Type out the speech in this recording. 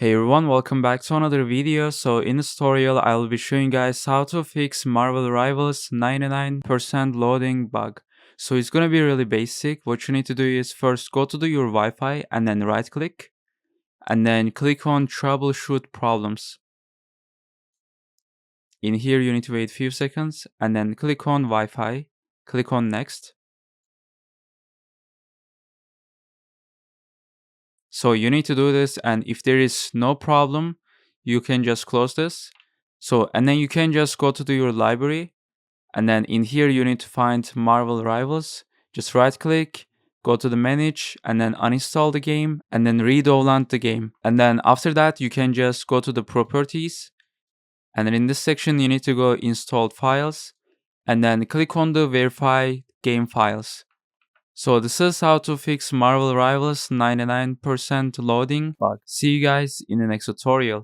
Hey everyone, welcome back to another video. So in this tutorial, I'll be showing you guys how to fix Marvel Rivals 99% loading bug. So it's gonna be really basic. What you need to do is first go to your Wi-Fi and then right click and then click on troubleshoot problems. In here, you need to wait a few seconds and then click on Wi-Fi, click on next. So you need to do this, and if there is no problem, you can just close this. And then you can just go to your library, and then in here you need to find Marvel Rivals. Just right click, go to the manage, and then uninstall the game, and then re-download the game. And then after that, you can just go to the properties, and then in this section you need to go installed files, and then click on the verify game files. So this is how to fix Marvel Rivals 99% loading bug. See you guys in the next tutorial.